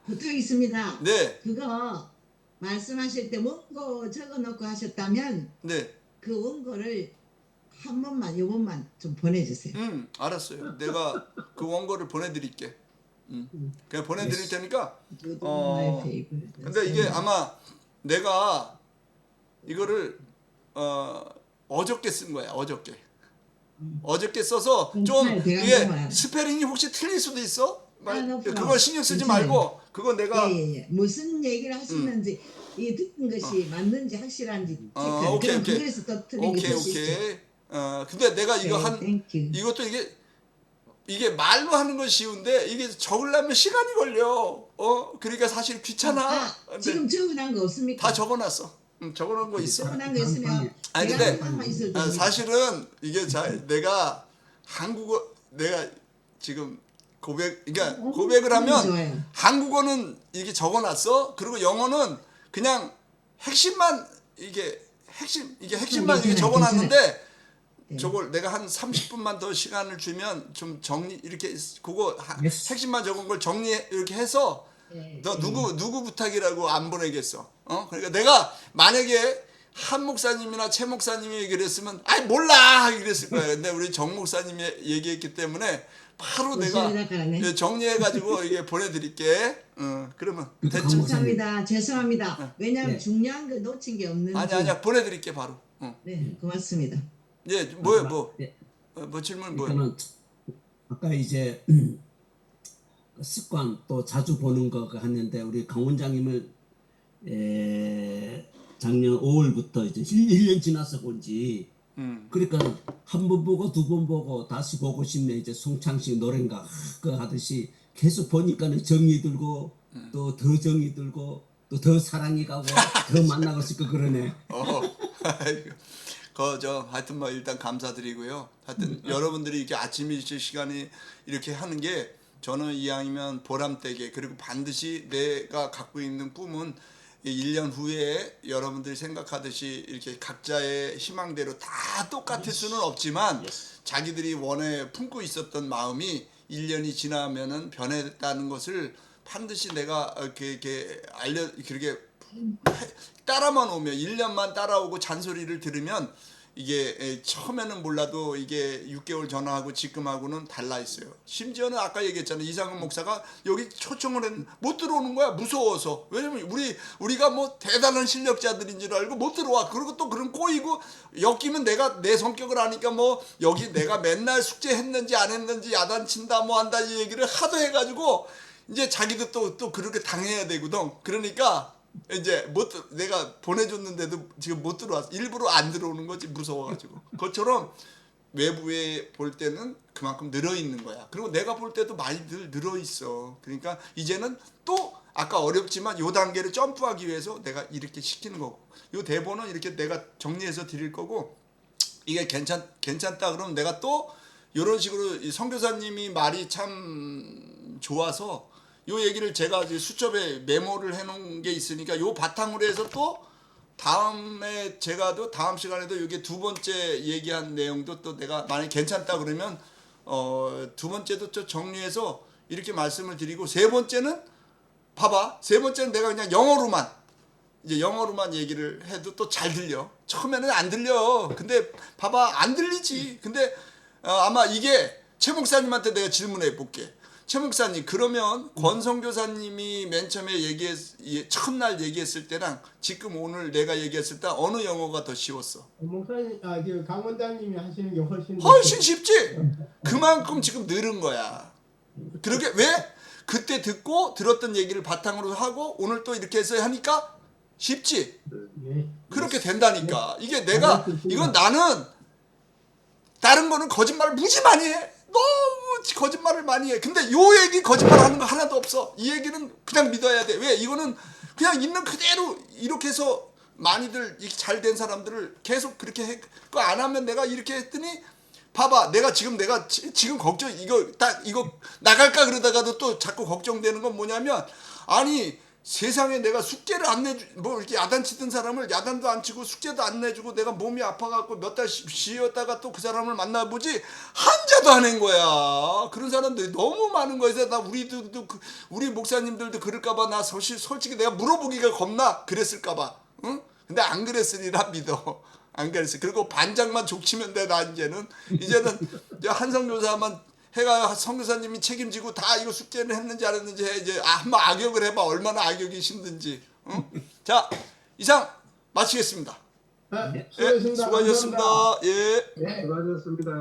부탁 있습니다. 네. 그거 말씀하실 때 원고 적어놓고 하셨다면 네. 그 원고를 요번만 좀 보내주세요. 알았어요. 내가 그 원고를 보내드릴게. 그냥 보내드릴 테니까. 근데 이게 아마 내가 이거를 어저께 쓴 거야. 어저께 써서 좀 이게 스페링이 혹시 틀릴 수도 있어. 그거 신경 쓰지 말고 그거 내가 예. 무슨 얘기를 하시는지 이 듣는 것이 맞는지 확실한지 체크. 오케이, 그럼 오케이. 그래서 또 틀린 게 오케이, 있을 수 있죠. 오케이. 근데 내가 이거 네, 땡큐. 이것도 이게 말로 하는 건 쉬운데 이게 적으려면 시간이 걸려. 그러니까 사실 귀찮아. 근데 지금 적어놓은 거 없습니까? 다 적어놨어. 적어놓은 거 있어. 적어놓은 거 있으면 아니, 제가 근데 한번 있어도 됩니다. 사실은 이게 내가 내가 지금 그러니까 고백을 하면 좋아요. 한국어는 이게 적어놨어. 그리고 영어는 그냥 핵심만 핵심만 이게 괜찮아요, 적어놨는데 네. 저걸 내가 한 30분만 더 시간을 주면 좀 정리 이렇게 그거 핵심만 적은 걸 정리 이렇게 해서 네, 너 누구 부탁이라고 안 보내겠어. 그러니까 내가 만약에 한 목사님이나 최 목사님이 얘기를 했으면 아이 몰라 이랬을 거야. 근데 우리 정 목사님이 얘기했기 때문에 바로 내가 잘하네. 정리해가지고 이게 보내드릴게. 그러면 됐지? 감사합니다. 죄송합니다. 왜냐하면 네. 중요한 거 놓친 게 없는지. 아니야 보내드릴게 바로. 네, 고맙습니다. 예, 네. 뭐 질문 뭐야? 일단은 아까 이제 습관 또 자주 보는 거 하는데 우리 강 원장님을 작년 5월부터 이제 1년 지나서 본지 그러니까 한 번 보고 두 번 보고 다시 보고 싶네. 이제 송창식 노래인가 그 하듯이 계속 보니까는 정이 들고 또 더 정이 들고 또 더 사랑이 가고 더 만나고 싶고 그러네. 하여튼 뭐 일단 감사드리고요. 하여튼 여러분들이 이렇게 아침 일찍 시간이 이렇게 하는 게 저는 이왕이면 보람되게 그리고 반드시 내가 갖고 있는 꿈은 1년 후에 여러분들이 생각하듯이 이렇게 각자의 희망대로 다 똑같을 수는 없지만 자기들이 원해 품고 있었던 마음이 1년이 지나면은 변했다는 것을 반드시 내가 이렇게 그렇게 따라만 오면 1년만 따라오고 잔소리를 들으면 이게 처음에는 몰라도 이게 6개월 전하고 지금하고는 달라 있어요. 심지어는 아까 얘기했잖아요. 이상은 목사가 여기 초청을 했는데 못 들어오는 거야. 무서워서. 왜냐면 우리가 뭐 대단한 실력자들인 줄 알고 못 들어와. 그리고 또 그런 꼬이고 엮이면 내가 내 성격을 아니까 뭐 여기 내가 맨날 숙제했는지 안 했는지 야단친다 뭐 한다 이 얘기를 하도 해가지고 이제 자기도 또 그렇게 당해야 되거든. 그러니까 이제 내가 보내줬는데도 지금 못 들어왔어. 일부러 안 들어오는 거지 무서워가지고. 그것처럼 외부에 볼 때는 그만큼 늘어 있는 거야. 그리고 내가 볼 때도 많이들 늘어 있어. 그러니까 이제는 또 아까 어렵지만 요 단계를 점프하기 위해서 내가 이렇게 시키는 거고, 요 대본은 이렇게 내가 정리해서 드릴 거고, 이게 괜찮다 그러면 내가 또 이런 식으로 이 선교사님이 말이 참 좋아서 요 얘기를 제가 이제 수첩에 메모를 해놓은 게 있으니까 요 바탕으로 해서 또 다음에 제가 또 다음 시간에도 이게 두 번째 얘기한 내용도 또 내가 만약 괜찮다 그러면 두 번째도 또 정리해서 이렇게 말씀을 드리고, 세 번째는 봐봐, 세 번째는 내가 그냥 영어로만 얘기를 해도 또 잘 들려. 처음에는 안 들려. 근데 봐봐, 안 들리지. 근데 아마 이게 최 목사님한테 내가 질문해 볼게. 최 목사님, 그러면 권 선교사님이 맨 처음에 첫날 얘기했을 때랑 지금 오늘 내가 얘기했을 때 어느 영어가 더 쉬웠어? 목사님, 지금 강 원장님이 하시는 게 훨씬 쉽지? 그만큼 지금 늘은 거야. 그러게 왜? 그때 듣고 들었던 얘기를 바탕으로 하고 오늘 또 이렇게 해서 하니까 쉽지? 네. 그렇게 된다니까. 이게 이건 나는 다른 거는 거짓말을 무지 많이 해. 너무 거짓말을 많이 해. 근데 요 얘기 거짓말 하는 거 하나도 없어. 이 얘기는 그냥 믿어야 돼. 왜? 이거는 그냥 있는 그대로 이렇게 해서 많이들 잘 된 사람들을 계속 그렇게 해. 그거 안 하면 내가 이렇게 했더니 봐봐. 내가 지금 걱정, 이거 나갈까 그러다가도 또 자꾸 걱정되는 건 뭐냐면, 아니, 세상에 내가 숙제를 안 뭐 이렇게 야단치던 사람을 야단도 안 치고 숙제도 안 내주고 내가 몸이 아파갖고 몇 달 쉬었다가 또 그 사람을 만나보지 한자도 안 한 거야. 그런 사람들이 너무 많은 거에서 나 우리 목사님들도 그럴까봐 나 솔직히 내가 물어보기가 겁나. 그랬을까봐. 응? 근데 안 그랬으리라 믿어. 안 그랬어. 그리고 반장만 족치면 돼. 나 이제는 한성교사만 해가 선교사님이 책임지고 다 이거 숙제를 했는지 안 했는지 해. 이제 한번 악역을 해봐. 얼마나 악역이 힘든지. 응? 자, 이상 마치겠습니다. 수고하셨습니다. 수고하셨습니다. 감사합니다. 예. 네. 수고하셨습니다.